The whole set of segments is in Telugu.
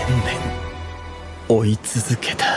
年追い続けた。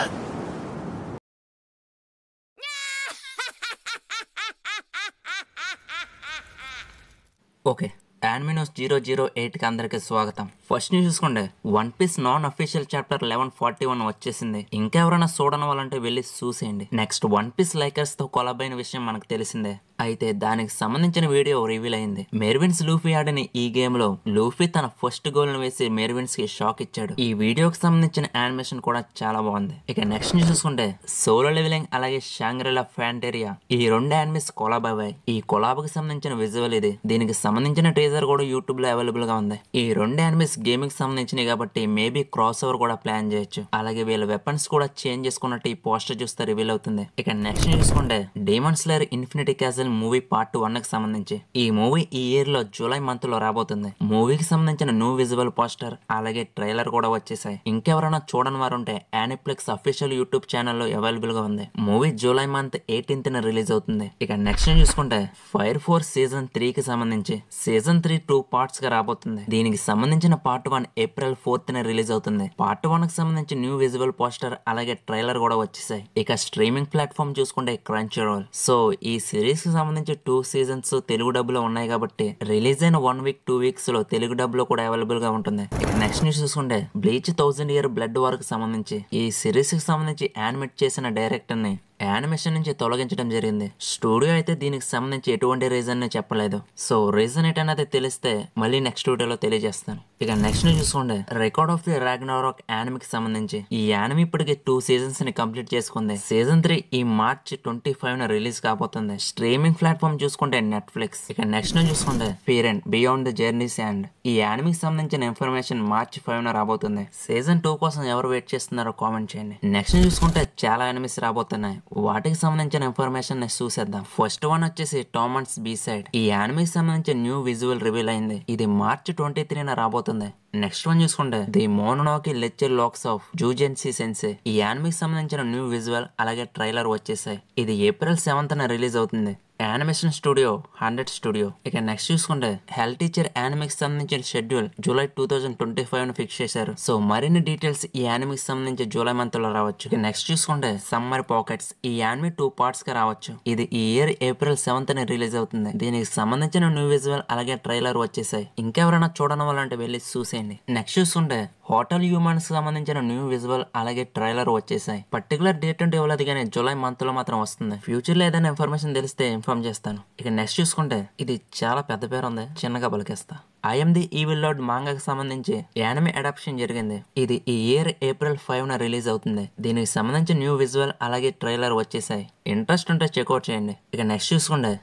ఓకే, యానిమే న్యూస్ 008కి అందరికీ స్వాగతం. ఫస్ట్ న్యూస్ చూసుకోండి. One piece non official chapter 1141 వచ్చేసింది. ఇంకా ఎవరైనా చూడని వాళ్ళంటే వెళ్ళి చూసేయండి. నెక్స్ట్ వన్ పీస్ లైకర్స్ తో కొలాబ్ అయిన విషయం మనకు తెలిసిందే. అయితే దానికి సంబంధించిన వీడియో రివీల్ అయింది. మెర్విన్స్ లూఫీ ఆడిన ఈ గేమ్ లో లూఫీ తన ఫస్ట్ గోల్ ను వేసి మెర్విన్స్ కి షాక్ ఇచ్చాడు. ఈ వీడియోకి సంబంధించిన యానిమేషన్ కూడా చాలా బాగుంది. ఇక నెక్స్ట్ న్యూస్ చూసుకుంటే సోలో లెవెలింగ్ అలాగే షాంగ్రిలా ఫ్యాంటేరియా ఈ రెండు యానిమేస్ కొలాబ్ అయ్యాయి. ఈ కొలాబ్ కి సంబంధించిన విజువల్ ఇది. దీనికి సంబంధించిన టీజర్ కూడా యూట్యూబ్ లో అవైలబుల్ గా ఉంది. ఈ రెండు యానిమేస్ గేమింగ్ కి సంబంధించినవి కాబట్టి మేబీ క్రాస్ ఓవర్ కూడా ప్లాన్ చేయొచ్చు. అలాగే వీళ్ళ వెపన్స్ కూడా చేంజ్ చేసుకున్నట్టు ఈ పోస్టర్ చూస్తే రివీల్ అవుతుంది. ఇక నెక్స్ట్ చూసుకుంటే demon slayer infinity castle movie part 1 కి సంబంధించి ఈ మూవీ ఈ ఇయర్ లో జూలై మంత్ లో రాబోతుంది. మూవీకి సంబంధించిన న్యూ విజువల్ పోస్టర్ అలాగే ట్రైలర్ కూడా వచ్చేసాయి. ఇంకెవరైనా చూడని వారు ఉంటే యానిప్లెక్స్ అఫీషియల్ యూట్యూబ్ ఛానల్లో అవైలబుల్ గా ఉంది. Movie July month 18th release అవుతుంది. ఇక నెక్స్ట్ చూసుకుంటే ఫైర్ ఫోర్స్ సీజన్ 3 కి సంబంధించి సీజన్ 3 2 పార్ట్స్ గా రాబోతుంది. దీనికి సంబంధించిన పార్ట్ 1 ఏప్రిల్ 4th రిలీజ్ అవుతుంది. పార్ట్ 1 కి సంబంధించి న్యూ విజువల్ పోస్టర్ అలాగే ట్రైలర్ కూడా వచ్చేసాయి. ఇక స్ట్రీమింగ్ ప్లాట్ఫామ్ చూసుకుంటే క్రంచ్ రోల్. సో ఈ సిరీస్ కి సంబంధించి 2 సీజన్స్ తెలుగు డబ్బులో ఉన్నాయి కాబట్టి రిలీజ్ అయిన 1 వీక్ 2 వీక్స్ లో తెలుగు డబ్బులో కూడా అవైలబుల్ గా ఉంటుంది. ఇక నెక్స్ట్ న్యూస్ చూసుకుంటే బ్లీచ్ 1000 Year బ్లడ్ వార్ కి సంబంధించి ఈ సిరీస్ కి సంబంధించి యానిమేట్ చేసిన డైరెక్టర్ ని యానిమేషన్ నుంచి తొలగించడం జరిగింది. స్టూడియో అయితే దీనికి సంబంధించి ఎటువంటి రీజన్ ని చెప్పలేదు. సో రీజన్ ఏంటనేది తెలిస్తే మళ్ళీ నెక్స్ట్ వీడియోలో తెలియజేస్తాను. ఇక నెక్స్ట్ చూసుకోండి. రికార్డ్ ఆఫ్ ది రాగ్నరోక్ యానిమేకి సంబంధించి ఈ యానిమే ఇప్పటికి 2 సీజన్స్ ని కంప్లీట్ చేసుకుంది. సీజన్ 3 ఈ మార్చ్ 25 రిలీజ్ కాబోతుంది. స్ట్రీమింగ్ ప్లాట్ఫామ్ చూసుకుంటే నెట్ఫ్లిక్స్. ఇక నెక్స్ట్ చూసుకుంటే fear beyond the journeys and ఈ యానిమేకి సంబంధించిన ఇన్ఫర్మేషన్ మార్చ్ 5 రాబోతుంది. సీజన్ 2 కోసం ఎవరు వెయిట్ చేస్తున్నారో కామెంట్ చేయండి. నెక్స్ట్ చూసుకుంటే చాలా యానిమేస్ రాబోతున్నాయి. వాటికి సంబంధించిన ఇన్ఫర్మేషన్ చూసేద్దాం. ఫస్ట్ వన్ వచ్చేసి టామ్ అండ్స్ బీ సైడ్. ఈ యానిమేకి సంబంధించిన న్యూ విజువల్ రివీల్ అయింది. ఇది మార్చ్ 23 రాబోతుంది. నెక్స్ట్ వన్ చూసుకుంటే ది మోనోనోకి లెక్చర్ లాక్స్ ఆఫ్ జూజెన్సీ సెన్సే. ఈ యానిమేకి సంబంధించిన న్యూ విజువల్ అలాగే ట్రైలర్ వచ్చేసాయి. ఇది ఏప్రిల్ 7th రిలీజ్ అవుతుంది. Animation studio 100 studio. ఇక నెక్స్ట్ చూసుకుంటే హెల్ టీచర్ యానిమేకి సంబంధించిన షెడ్యూల్ జూలై 2025 ఫిక్స్ చేశారు. సో మరిన్ని డీటెయిల్స్ ఈ యానిమేకి సంబంధించి జూలై మంత్ లో రావచ్చు. ఇక నెక్స్ట్ చూసుకుంటే సమ్మర్ పాకెట్స్. ఈ యానిమే 2 పార్ట్స్ గా రావచ్చు. ఇది ఈ ఇయర్ ఏప్రిల్ 7th రిలీజ్ అవుతుంది. దీనికి సంబంధించిన న్యూ విజువల్ అలాగే ట్రైలర్ వచ్చేసాయి. ఇంకెవరైనా చూడని వాళ్ళంటే వెళ్ళి చూసేయండి. నెక్స్ట్ చూసుకుంటే హోటల్ హ్యూమన్స్ సంబంధించిన న్యూ విజువల్ అలాగే ట్రైలర్ వచ్చేసాయి. పర్టికులర్ డేట్ అంటే ఇవ్వలేదు కానీ జూలై మంత్ లో మాత్రం వస్తుంది. ఫ్యూచర్ లో ఏదైనా ఇన్ఫర్మేషన్ తెలిస్తే ఇన్ఫార్మ్ చేస్తాను. ఇక నెక్స్ట్ చూసుకుంటే ఇది చాలా పెద్ద పేరు ఉంది, చిన్నగా పలికేస్తా. ఐఎమ్ ది ఈవిల్ లార్డ్ మాంగాకి సంబంధించి యానిమే అడాప్షన్ జరిగింది. ఇది ఈ ఇయర్ ఏప్రిల్ 5 రిలీజ్ అవుతుంది. దీనికి సంబంధించి న్యూ విజువల్ అలాగే ట్రైలర్ వచ్చేసాయి. ఇంట్రెస్ట్ ఉంటే చెక్అవుట్ చేయండి. ఇక నెక్స్ట్ చూసుకుంటే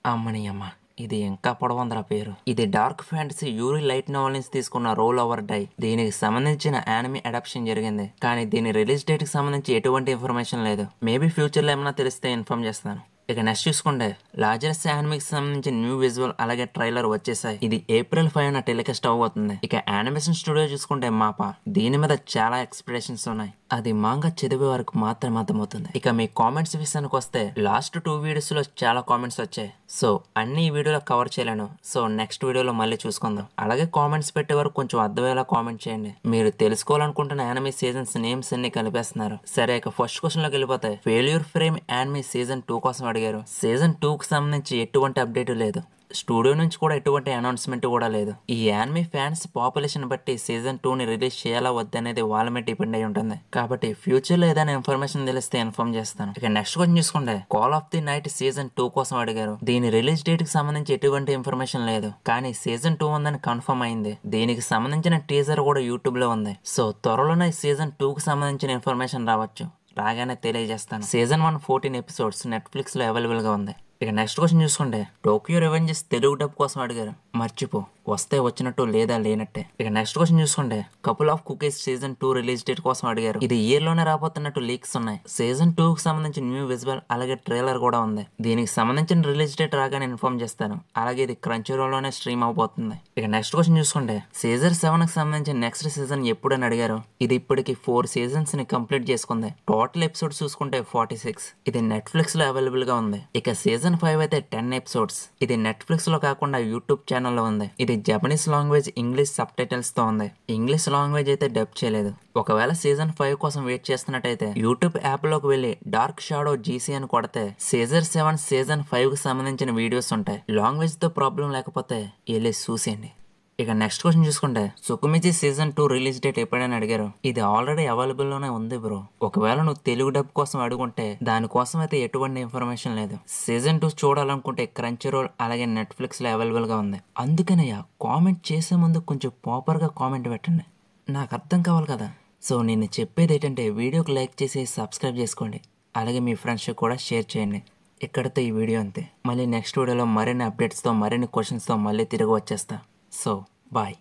అమ్మని అమ్మ, ఇది ఇంకా పొడవందరా పేరు. ఇది dark fantasy yuri light novel నుంచి తీసుకున్న రోల్ ఓవర్ డై. దీనికి సంబంధించిన యానిమే అడాప్షన్ జరిగింది. కానీ దీని రిలీజ్ డేట్ కి సంబంధించి ఎటువంటి ఇన్ఫర్మేషన్ లేదు. మేబీ ఫ్యూచర్ లో ఏమైనా తెలిస్తే ఇన్ఫార్మ్ చేస్తాను. ఇక నెక్స్ట్ చూసుకుంటే లాజరస్ యానిమేకి సంబంధించిన న్యూ విజువల్ అలాగే ట్రైలర్ వచ్చేసాయి. ఇది ఏప్రిల్ 5 టెలికాస్ట్ అవబోతుంది. ఇక యానిమేషన్ స్టూడియో చూసుకుంటే మాపా. దీని మీద చాలా ఎక్స్పెక్టేషన్స్ ఉన్నాయి. అది మాంగా చదివే వరకు మాత్రమే అర్థమవుతుంది. ఇక మీ కామెంట్స్ విషయానికి వస్తే లాస్ట్ 2 వీడియోస్ లో చాలా కామెంట్స్ వచ్చాయి. సో అన్ని ఈ వీడియోలో కవర్ చేయలేను. సో నెక్స్ట్ వీడియోలో మళ్ళీ చూసుకుందాం. అలాగే కామెంట్స్ పెట్టే వరకు కొంచెం అర్థమయ్యేలా కామెంట్ చేయండి. మీరు తెలుసుకోవాలనుకుంటున్న యానిమే సీజన్స్ నేమ్స్ అన్ని కలిపేస్తున్నారు. సరే, ఇక ఫస్ట్ క్వశ్చన్ లోకి వెళ్ళిపోతాయి. ఫెయిల్యూర్ ఫ్రేమ్ యానిమే సీజన్ 2 కోసం అడిగారు. సీజన్ 2 కి సంబంధించి ఎటువంటి అప్డేట్ లేదు. స్టూడియో నుంచి కూడా ఎటువంటి అనౌన్స్మెంట్ కూడా లేదు. ఈ యానిమే ఫ్యాన్స్ పాపులేషన్ బట్టి సీజన్ 2 రిలీజ్ చేయాలా వద్దనేది వాళ్ళ మీద డిపెండ్ అయి ఉంటుంది. కాబట్టి ఫ్యూచర్ లో ఏదైనా ఇన్ఫర్మేషన్ తెలిస్తే ఇన్ఫార్మ్ చేస్తాను. ఇక నెక్స్ట్ క్వశ్చన్ చూసుకుంటే call of the night season 2 కోసం అడిగారు. దీని రిలీజ్ డేట్ కి సంబంధించి ఎటువంటి ఇన్ఫర్మేషన్ లేదు. కానీ సీజన్ 2 ఉందని కన్ఫర్మ్ అయింది. దీనికి సంబంధించిన టీజర్ కూడా యూట్యూబ్ లో ఉంది. సో త్వరలోనే సీజన్ 2 కి సంబంధించిన ఇన్ఫర్మేషన్ రావచ్చు. రాగానే తెలియజేస్తాను. సీజన్ 1 14 ఎపిసోడ్స్ నెట్ఫ్లిక్స్ లో అవైలబుల్ గా ఉంది. ఇక నెక్స్ట్ క్వశ్చన్ చూసుకుంటే టోక్యో రివెంజెస్ తెలుగు డబ్ కోసం అడిగారు. మర్చిపో, వస్తే వచ్చినట్టు లేదా లేనట్టే. ఇక నెక్స్ట్ క్వశ్చన్ చూసుకుంటే couple of cookies season 2 release date కోసం అడిగారు. ఇది ఇయర్ లోనే రాబోతున్నట్టు లీక్స్ ఉన్నాయి. సీజన్ 2 కి సంబంధించిన న్యూ విజువల్ అలాగే ట్రైలర్ కూడా ఉంది. దీనికి సంబంధించిన రిలీజ్ డేట్ రాగానే ఇన్ఫార్మ్ చేస్తాను. అలాగే ఇది క్రంచ్ రోల్ లోనే స్ట్రీమ్ అవబోతుంది. ఇక నెక్స్ట్ క్వశ్చన్ చూసుకుంటే సీజన్ 7 కి సంబంధించిన నెక్స్ట్ సీజన్ ఎప్పుడని అడిగారు. ఇది ఇప్పటికి 4 సీజన్స్ ని కంప్లీట్ చేసుకుంది. టోటల్ ఎపిసోడ్స్ చూసుకుంటే 46. ఇది నెట్ఫ్లిక్స్ లో అవైలబుల్ గా ఉంది. ఇక సీజన్ 5 అయితే 10 ఎపిసోడ్స్. ఇది నెట్ఫ్లిక్స్ లో కాకుండా యూట్యూబ్ ఛానల్ ఛానల్లో ఉంది. ఇది Japanese language English sub titles తో ఉంది. ఇంగ్లీష్ లాంగ్వేజ్ అయితే డబ్ చేయలేదు. ఒకవేళ సీజన్ 5 కోసం వెయిట్ చేస్తున్నట్టయితే యూట్యూబ్ యాప్ లోకి వెళ్ళి డార్క్ షాడో జీసీ అని కొడితే సీజన్ 7 సీజన్ 5 కి సంబంధించిన వీడియోస్ ఉంటాయి. లాంగ్వేజ్ తో ప్రాబ్లం లేకపోతే వెళ్ళి చూసేయండి. ఇక నెక్స్ట్ క్వశ్చన్ చూసుకుంటే, సుకుమిచి సీజన్ 2 రిలీజ్ డేట్ ఎప్పుడైనా అడిగారు. ఇది ఆల్రెడీ అవైలబుల్ లోనే ఉంది బ్రో. ఒకవేళ నువ్వు తెలుగు డబ్ కోసం అడుగుంటే దానికోసం అయితే ఎటువంటి ఇన్ఫర్మేషన్ లేదు. సీజన్ 2 చూడాలనుకుంటే క్రంచీ రోల్ అలాగే నెట్ఫ్లిక్స్ లో అవైలబుల్ గా ఉంది. అందుకనయ్యా కామెంట్ చేసే ముందు కొంచెం ప్రాపర్ గా కామెంట్ పెట్టండి, నాకు అర్థం కావాలి కదా. సో నేను చెప్పేది ఏంటంటే వీడియోకి లైక్ చేసి సబ్స్క్రైబ్ చేసుకోండి, అలాగే మీ ఫ్రెండ్స్ కూడా షేర్ చేయండి. ఇక్కడితో ఈ వీడియో అంతే. మళ్ళీ నెక్స్ట్ వీడియోలో మరిన్ని అప్డేట్స్తో మరిన్ని క్వశ్చన్స్తో మళ్ళీ తిరిగి వచ్చేస్తా. So, bye.